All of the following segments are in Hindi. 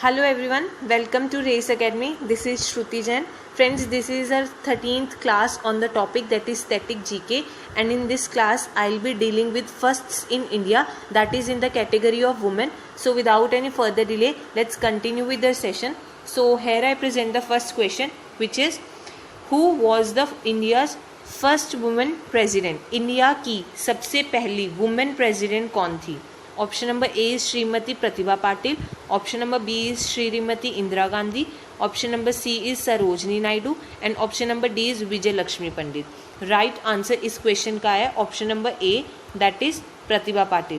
Hello everyone, welcome to Race Academy. This is Shruti Jain. Friends, this is our 13th class on the topic that is static GK, and in this class I'll be dealing with firsts in India, that is in the category of women. So without any further delay, let's continue with the session. So here I present the first question, which is who was the India's first women president. India की सबसे पहली वुमेन प्रेसिडेंट कौन थी? Option number A is Shrimati Pratibha Patil, option number B is Shrimati Indira Gandhi, option number C is Sarojini Naidu and option number D is Vijay Lakshmi Pandit. Right answer इस क्वेश्चन का है option number A, that is Pratibha Patil.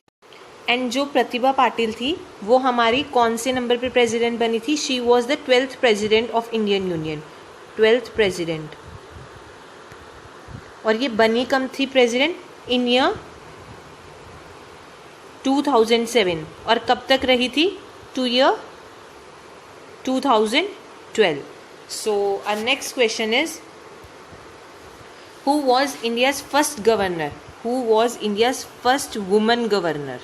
And जो प्रतिभा पाटिल थी वो हमारी कौन से नंबर पे प्रेसिडेंट बनी थी? She was the 12th president of Indian union, 12th president. और ये बनी कम थी प्रेसिडेंट? इन ईयर 2007. और कब तक रही थी? To year 2012. So our next question is who was India's first governor? Who was India's first women governor?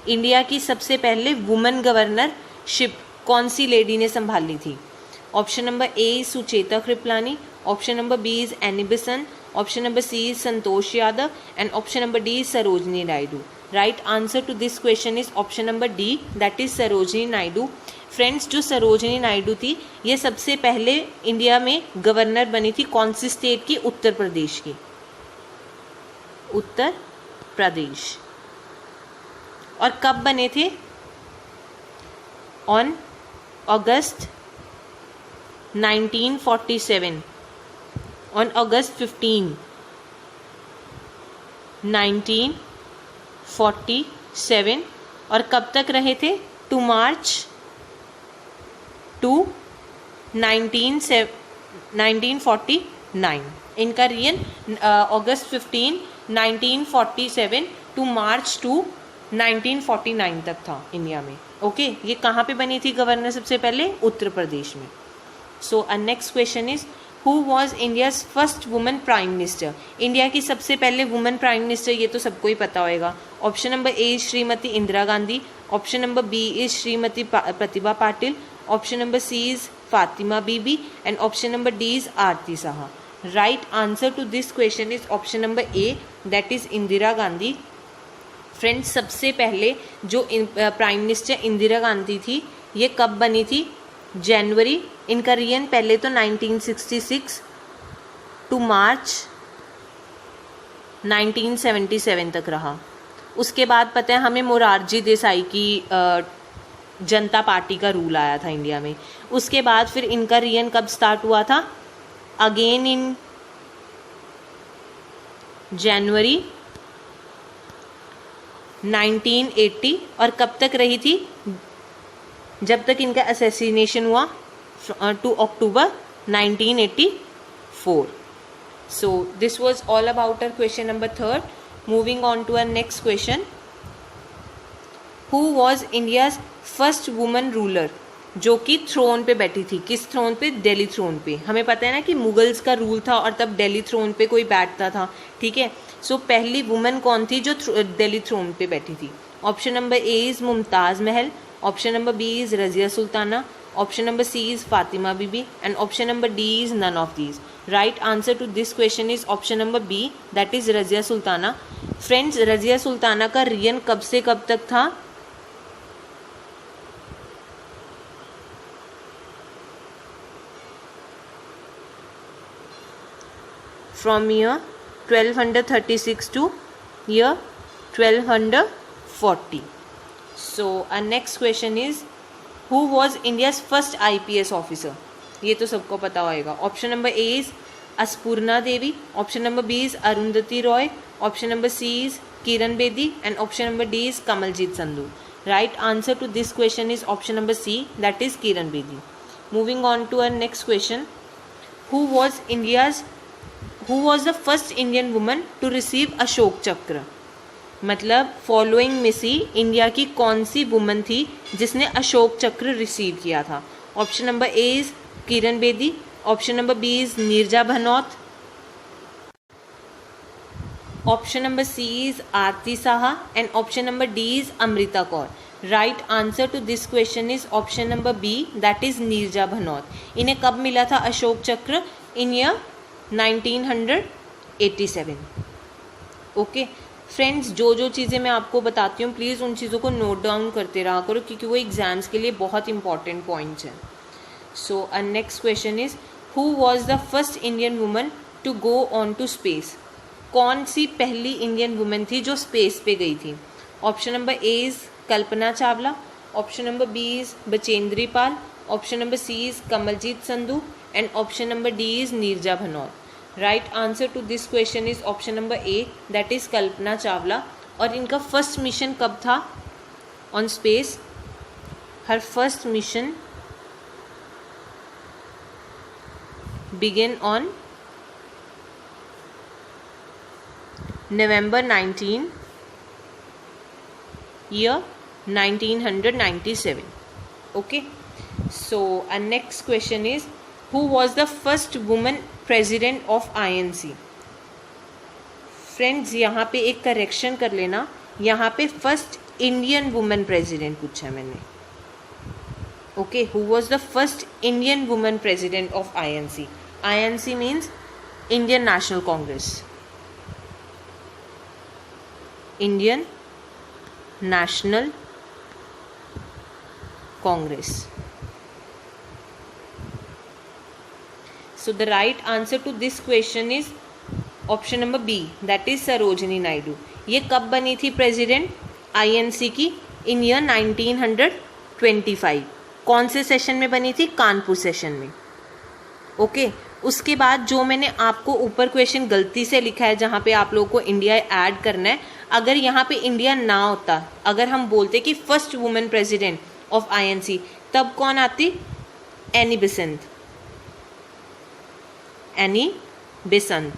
India की सबसे पहले वुमेन गवर्नरशिप कौन सी लेडी ने संभाली थी? Option number A Sucheta Kripalani, option number B is Annie Besant, option number C is Santosh Yadav and option number D is Sarojini Naidu. Right answer to this question is option number D, that is Sarojini Naidu. Friends, जो सरोजनी नायडू थी ये सबसे पहले इंडिया में गवर्नर बनी थी कौन सी स्टेट की? उत्तर प्रदेश की. उत्तर प्रदेश. और कब बने थे? On August 1947, on August 15, 1947. और कब तक रहे थे? To March two 1949. इनका reign August 15, 1947 to March two 1949 तक था इंडिया में. ओके, ये कहाँ पे बनी थी गवर्नर सबसे पहले? उत्तर प्रदेश में. So a next question is who was India's first women prime minister? India की सबसे पहले वुमेन प्राइम मिनिस्टर ये तो सबको ही पता होएगा. Option number A Shrimati Indira Gandhi, option number B is Shrimati Pratibha Patil, option number C is Fatima Bibi and option number D is Aarti Saha. Right answer to this question is option number A, that is Indira Gandhi. Friends, सबसे पहले जो प्राइम मिनिस्टर इंदिरा गांधी थी ये कब बनी थी? जनवरी. इनका रियन पहले तो 1966 टू मार्च 1977 तक रहा. उसके बाद पता है हमें मोरारजी देसाई की जनता पार्टी का रूल आया था इंडिया में. उसके बाद फिर इनका रियन कब स्टार्ट हुआ था? अगेन इन जनवरी 1980. और कब तक रही थी? जब तक इनका असैसिनेशन हुआ to October 1984. So this was all about our question number 3rd. Moving on to our next question. Who was India's first woman ruler? जो कि थ्रोन पे बैठी थी. किस थ्रोन पे? दिल्ली थ्रोन पे. हमें पता है ना कि मुगल्स का रूल था और तब दिल्ली थ्रोन पे कोई बैठता था. ठीक है, सो पहली वुमेन कौन थी जो दिल्ली थ्रोन पे बैठी थी? Option number A is Mumtaz Mahal, option number B is Razia Sultana, option number C is Fatima Bibi and option number D is none of these. Right answer to this question is option number B, that is Razia Sultana. Friends, Razia Sultana का रियन कब से कब तक था? From year 1236 to year 1240. So our next question is who was India's first IPS officer? ये तो सबको पता होएगा. Option number A is Ashapurna Devi, option number B is Arundhati Roy, option number C is Kiran Bedi and option number D is Kamaljit Sandhu. Right answer to this question is option number C, that is Kiran Bedi. Moving on to our next question. Who was the first Indian woman to receive Ashoka Chakra? मतलब फॉलोइंग में से इंडिया की कौन सी वुमन थी जिसने अशोक चक्र रिसीव किया था? Option number A is Kiran Bedi, option number B is Neerja Bhanot, option number C is Aarti Saha and option number D is Amrita Kaur. Right answer to this question is option number B, that is Neerja Bhanot. इन्हें कब मिला था अशोक चक्र? इन ईयर 1987. ओके फ्रेंड्स, जो जो चीज़ें मैं आपको बताती हूँ प्लीज़ उन चीज़ों को नोट डाउन करते रहा करो, क्योंकि वो एग्जाम्स के लिए बहुत इंपॉर्टेंट पॉइंट्स हैं. So next question is, who was the first Indian woman to go on to space? कौन सी पहली इंडियन वुमन थी जो स्पेस पे गई थी? Option number A is Kalpana Chawla, option number B is Bachendri Pal, option number C is Kamaljit Sandhu, and option number D is Neerja Bhanot. Right answer to this question is option number A, that is Kalpana Chawla. और इनका फर्स्ट मिशन कब था on space? Her first mission begin on November 19, year 1997. Okay. So our next question is, who was the first woman president of INC? Friends यहाँ पे एक करेक्शन कर लेना, यहाँ पे फर्स्ट इंडियन वुमेन प्रेसिडेंट पूछा है मैंने. Okay, who was the first Indian women president of INC? INC means Indian national Congress. Indian national Congress. So the right answer to this question is option number B, that is Sarojini Naidu. ये कब बनी थी प्रेसिडेंट INC की? इन ईयर 1925. कौन से सेशन में बनी थी? कानपुर सेशन में. ओके उसके बाद जो मैंने आपको ऊपर क्वेश्चन गलती से लिखा है जहाँ पे आप लोगों को इंडिया ऐड करना है, अगर यहाँ पे इंडिया ना होता, अगर हम बोलते कि first women president of INC, तब कौन आती? Annie Besant. एनी बेसेंट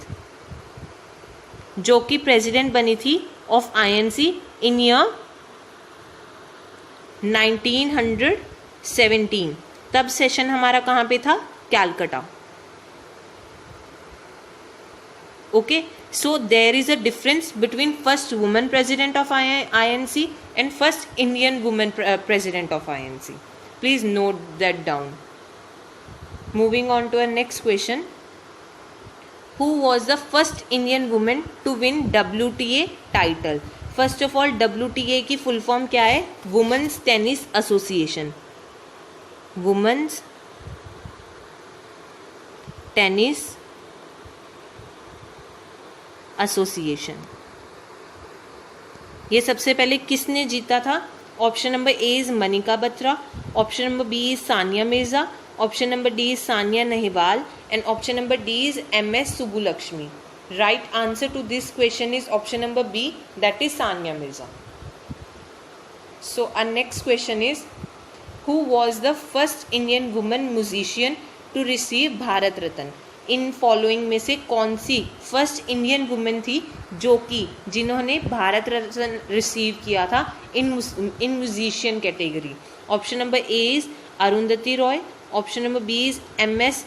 जो कि प्रेसिडेंट बनी थी ऑफ INC इन ईयर 1917. तब सेशन हमारा कहाँ पे था? Calcutta. Okay, so there is a difference between first women president of INC and first Indian women president of INC. Please note that down. Moving on to a next question, who was the first Indian woman to win WTA title? First of all WTA की फुल फॉर्म क्या है? Women's tennis association. Women's tennis association. ये सबसे पहले किसने जीता था? Option number A is Manika Batra, option number B is Sania Mirza, option number D is Sania Nehwal, and option number D is MS Subbulakshmi. Right answer to this question is option number B, that is Sania Mirza. So our next question is, who was the first Indian woman musician to receive Bharat Ratna? In following में से कौन सी फर्स्ट इंडियन वुमेन थी जो कि जिन्होंने भारत रत्न रिसीव किया था in musician category? Option number A is Arundhati Roy, option number B is MS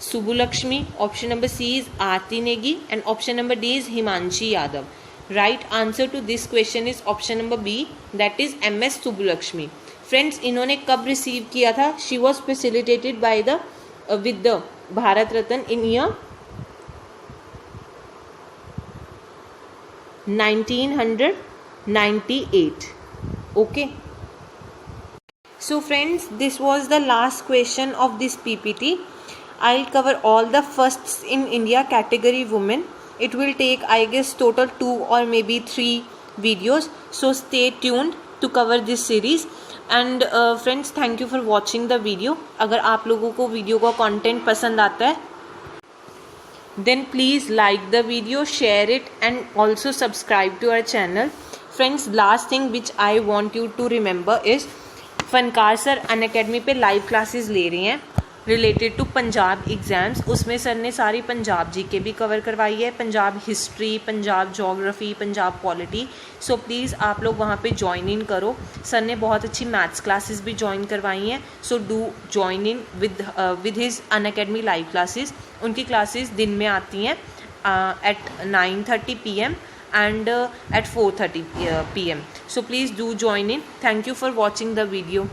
Subbulakshmi, option number C is Aarti Negi, and option number D is Himanshi Yadav. Right answer to this question is option number B, that is MS Subbulakshmi. Friends, इन्होंने कब रिसीव किया था? She was facilitated by the with the Bharat Ratna in year 1998. Okay. So friends, this was the last question of this PPT. I'll cover all the firsts in India category women. It will take, I guess, total 2 or maybe 3 videos. So stay tuned to cover this series. And friends, thank you for watching the video. अगर आप लोगों को वीडियो का कंटेंट पसंद आता है, then please like the video, share it, and also subscribe to our channel. Friends, last thing which I want you to remember is, Fankar sir Unacademy पे लाइव क्लासेस ले रही हैं रिलेटेड टू पंजाब एग्ज़ाम्स. उसमें सर ने सारी पंजाब जीके भी कवर करवाई है, Punjab history, Punjab geography, Punjab polity. So please आप लोग वहाँ पे ज्वाइन इन करो. सर ने बहुत अच्छी मैथ्स क्लासेस भी ज्वाइन करवाई हैं. So do join in with his Unacademy live classes. उनकी क्लासेस दिन में आती हैं at 9:30 PM and at 4:30 p.m. So please do join in. Thank you for watching the video.